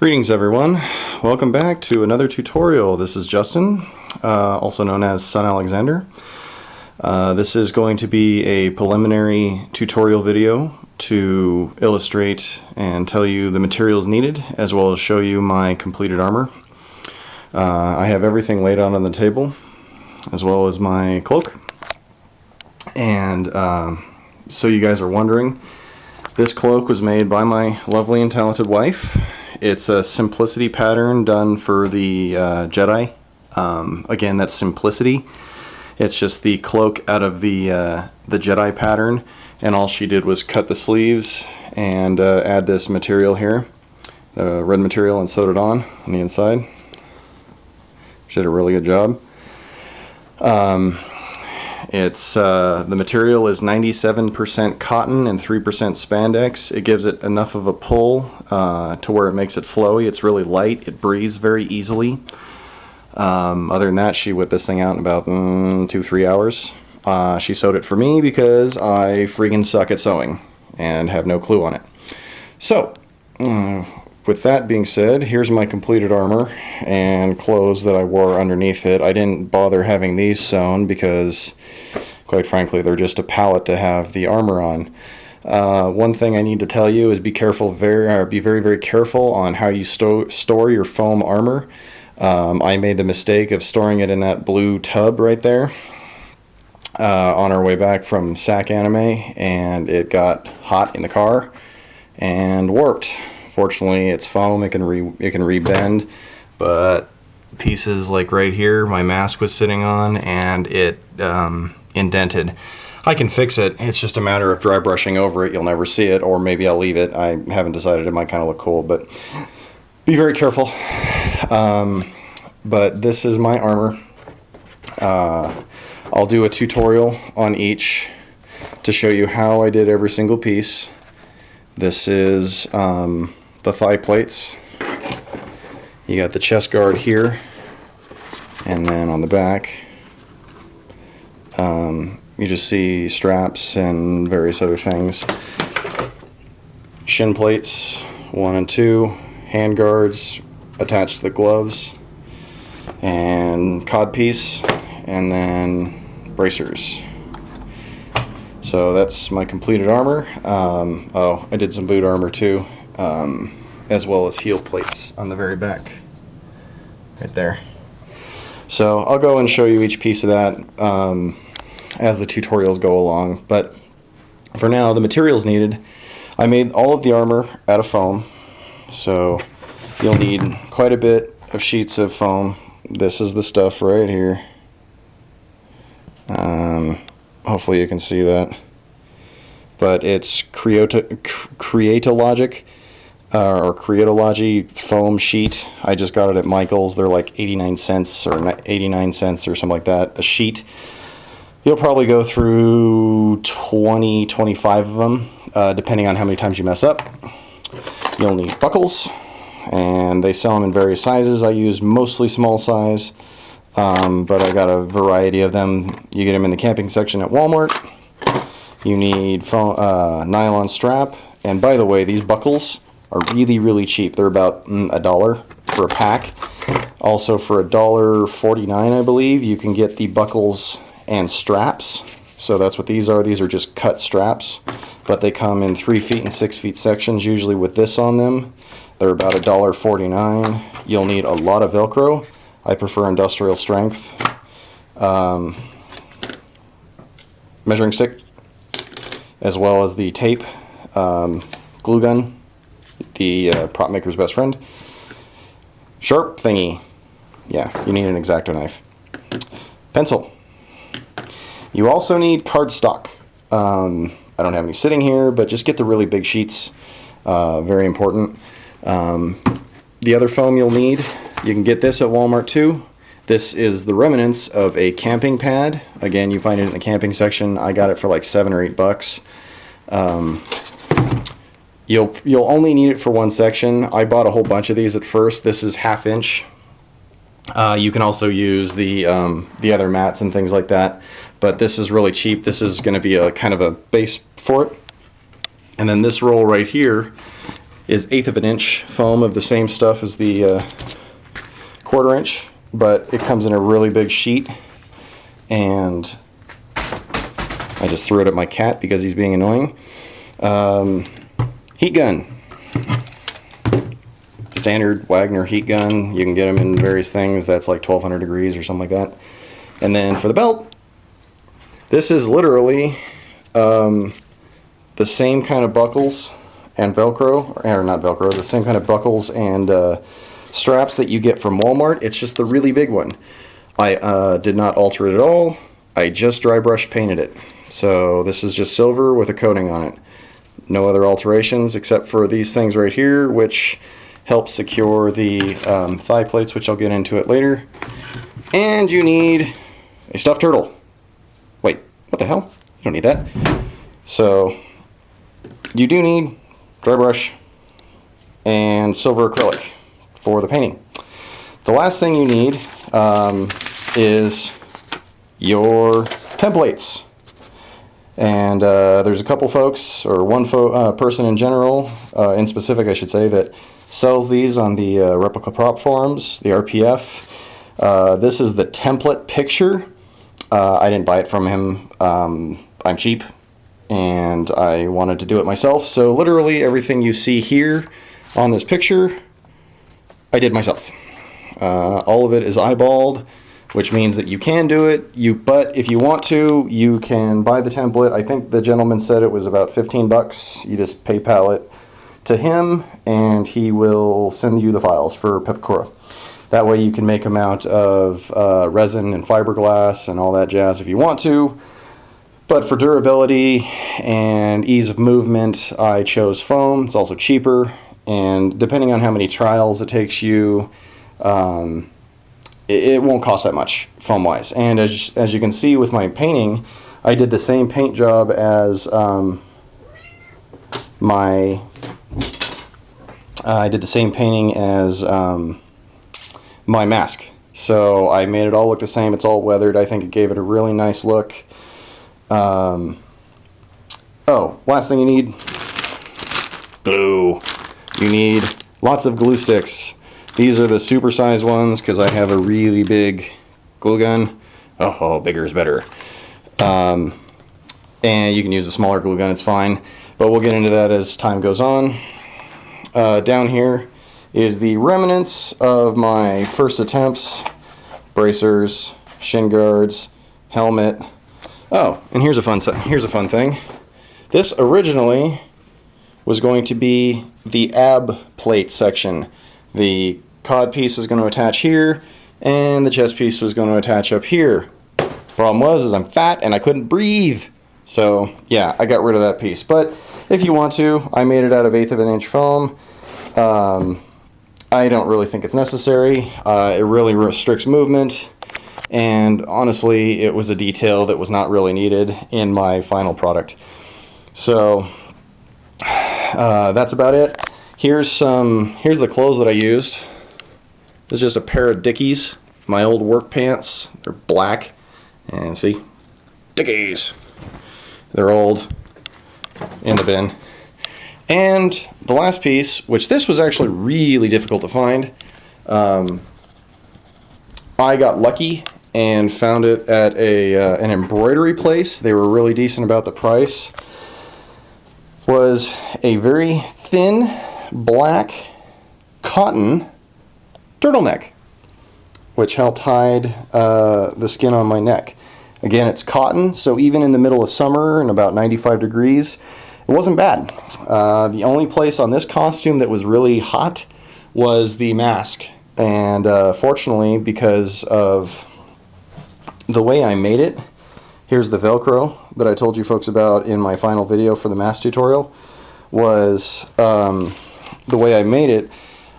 Greetings everyone, welcome back to another tutorial. This is Justin, also known as Son Alexander. This is going to be a preliminary tutorial video to illustrate and tell you the materials needed, as well as show you my completed armor. I have everything laid out on the table, as well as my cloak. And so you guys are wondering, this cloak was made by my lovely and talented wife. It's a simplicity pattern done for the Jedi. Again, that's simplicity. It's just the cloak out of the Jedi pattern, and all she did was cut the sleeves and add this material here, the red material, and sewed it on the inside. She did a really good job. The material is 97% cotton and 3% spandex. It gives it enough of a pull to where it makes it flowy. It's really light. It breathes very easily. Other than that, she whipped this thing out in about 2-3 hours. She sewed it for me because I freaking suck at sewing and have no clue on it. So, with that being said, here's my completed armor and clothes that I wore underneath it. I didn't bother having these sewn because, quite frankly, they're just a palette to have the armor on. One thing I need to tell you is be very careful on how you store your foam armor. I made the mistake of storing it in that blue tub right there on our way back from SAC Anime, and it got hot in the car and warped. Fortunately, it's foam, it can rebend, but pieces like right here, my mask was sitting on, and it indented. I can fix it. It's just a matter of dry brushing over it. You'll never see it, or maybe I'll leave it. I haven't decided. It might kind of look cool, but be very careful. But this is my armor. I'll do a tutorial on each to show you how I did every single piece. This is the thigh plates. You got the chest guard here, and then on the back you just see straps and various other things. Shin plates 1 and 2, hand guards attached to the gloves, and codpiece, and then bracers. So that's my completed armor. Oh, I did some boot armor too, as well as heel plates on the very back, right there. So I'll go and show you each piece of that as the tutorials go along. But for now, the materials needed, I made all of the armor out of foam. So you'll need quite a bit of sheets of foam. This is the stuff right here. Hopefully you can see that, but it's Creatologic or Creatology foam sheet. I just got it at Michael's. They're like 89 cents or 89 cents or something like that a sheet. You'll probably go through 25 of them, depending on how many times you mess up. You'll need buckles, and they sell them in various sizes. I use mostly small size. But I got a variety of them. You get them in the camping section at Walmart. You need nylon strap, and by the way, these buckles are really cheap. They're about $1 for a pack. Also, for $1.49, I believe, you can get the buckles and straps. So that's what these are. These are just cut straps, but they come in 3 feet and 6 feet sections, usually with this on them. They're about $1.49. You'll need a lot of Velcro. I prefer industrial strength. Measuring stick, as well as the tape, glue gun, the prop maker's best friend, sharp thingy. Yeah, you need an X-Acto knife. Pencil. You also need cardstock. I don't have any sitting here, but just get the really big sheets. Very important. The other foam you'll need, you can get this at Walmart too. This is the remnants of a camping pad. Again, you find it in the camping section. I got it for like $7 or $8. You'll only need it for one section. I bought a whole bunch of these at first. This is 1/2 inch. You can also use the other mats and things like that, but this is really cheap. This is going to be a kind of a base for it. And then this roll right here is 1/8 of an inch foam of the same stuff as the 1/4 inch, but it comes in a really big sheet, and I just threw it at my cat because he's being annoying. Heat gun. Standard Wagner heat gun. You can get them in various things. That's like 1200 degrees or something like that. And then for the belt, this is literally the same kind of buckles and Velcro, or not Velcro, the same kind of buckles and straps that you get from Walmart. It's just the really big one. I did not alter it at all. I just dry brush painted it. So this is just silver with a coating on it. No other alterations except for these things right here, which help secure the thigh plates, which I'll get into it later. And you need a stuffed turtle. Wait, what the hell? You don't need that. So you do need dry brush and silver acrylic for the painting. The last thing you need is your templates. And there's a couple folks, or one person in general, in specific I should say, that sells these on the replica prop forums, the RPF. This is the template picture. I didn't buy it from him. I'm cheap, and I wanted to do it myself. So literally everything you see here on this picture, I did myself. All of it is eyeballed, which means that you can do it. But if you want to, you can buy the template. I think the gentleman said it was about 15 bucks. You just PayPal it to him, and he will send you the files for Pepakura. That way you can make them out of resin and fiberglass and all that jazz if you want to. But for durability and ease of movement, I chose foam. It's also cheaper, and depending on how many trials it takes you, it won't cost that much foam-wise. And as you can see with my painting, I did the same paint job as my mask. So I made it all look the same. It's all weathered. I think it gave it a really nice look. Oh, last thing you need, glue. You need lots of glue sticks. These are the super-sized ones because I have a really big glue gun. Oh, bigger is better. And you can use a smaller glue gun, it's fine. But we'll get into that as time goes on. Down here is the remnants of my first attempts. Bracers, shin guards, helmet. Oh, and here's a fun thing. This originally was going to be the ab plate section. The cod piece was going to attach here, and the chest piece was going to attach up here. Problem was I'm fat and I couldn't breathe. So yeah, I got rid of that piece. But if you want to, I made it out of 1/8 of an inch foam. I don't really think it's necessary. It really restricts movement, and honestly, it was a detail that was not really needed in my final product. So that's about it. Here's the clothes that I used. This is just a pair of Dickies, my old work pants. They're black, and see, Dickies. They're old, in the bin. And the last piece, which this was actually really difficult to find, I got lucky and found it at an embroidery place. They were really decent about the price. Was a very thin black cotton turtleneck, which helped hide the skin on my neck. Again, it's cotton, so even in the middle of summer and about 95 degrees, it wasn't bad. The only place on this costume that was really hot was the mask. And fortunately, because of the way I made it, here's the Velcro that I told you folks about in my final video for the mask tutorial, was the way I made it,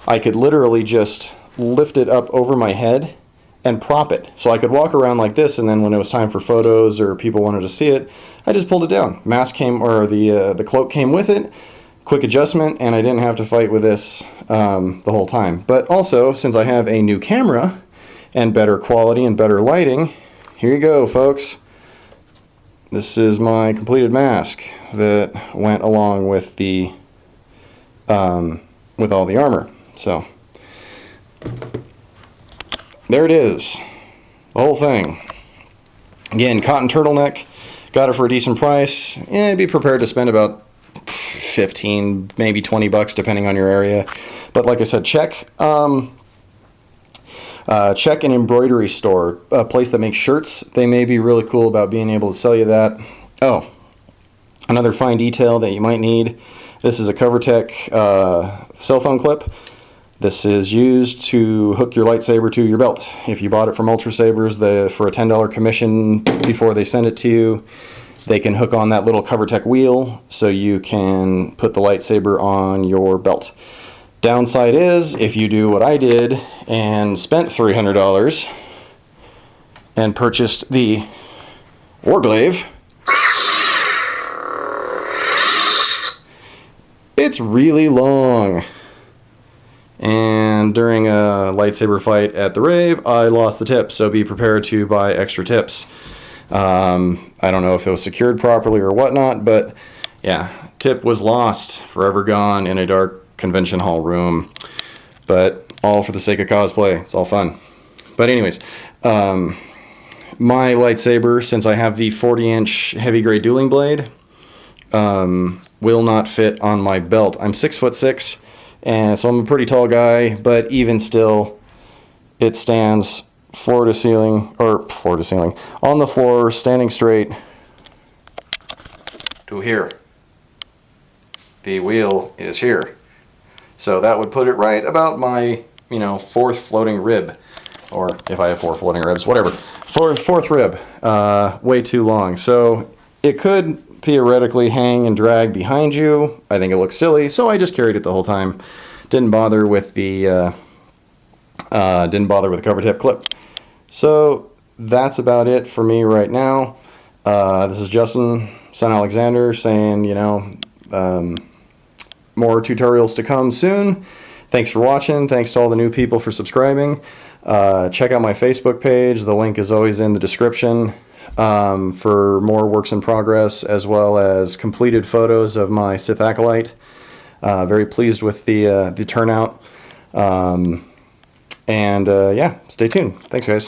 I could literally just lift it up over my head and prop it. So I could walk around like this, and then when it was time for photos or people wanted to see it, I just pulled it down. Mask came, or the cloak came with it, quick adjustment, and I didn't have to fight with this the whole time. But also, since I have a new camera and better quality and better lighting, here you go, folks. This is my completed mask that went along with the with all the armor. So there it is, the whole thing. Again, cotton turtleneck, got it for a decent price. Be prepared to spend about 15, maybe 20 bucks depending on your area. But like I said, check an embroidery store, a place that makes shirts. They may be really cool about being able to sell you that. Oh, another fine detail that you might need. This is a CoverTech cell phone clip. This is used to hook your lightsaber to your belt. If you bought it from Ultra Sabers, for a $10 commission before they send it to you, they can hook on that little CoverTech wheel so you can put the lightsaber on your belt. Downside is, if you do what I did and spent $300 and purchased the Warglaive, it's really long. And during a lightsaber fight at the rave, I lost the tip, so be prepared to buy extra tips. I don't know if it was secured properly or whatnot, but yeah, tip was lost, forever gone in a dark convention hall room. But all for the sake of cosplay, it's all fun. But anyways, my lightsaber, since I have the 40-inch heavy grade dueling blade, will not fit on my belt. I'm 6'6", and so I'm a pretty tall guy, but even still, it stands floor to ceiling, on the floor, standing straight to here. The wheel is here. So that would put it right about my, fourth floating rib. Or if I have 4 floating ribs, whatever. Fourth rib, way too long. So it could theoretically hang and drag behind you. I think it looks silly, so I just carried it the whole time. Didn't bother with the cover tip clip. So that's about it for me right now. This is Justin, Son Alexander, saying, more tutorials to come soon. Thanks for watching. Thanks to all the new people for subscribing. Check out my Facebook page. The link is always in the description for more works in progress, as well as completed photos of my Sith Acolyte. Very pleased with the turnout. Yeah, stay tuned. Thanks, guys.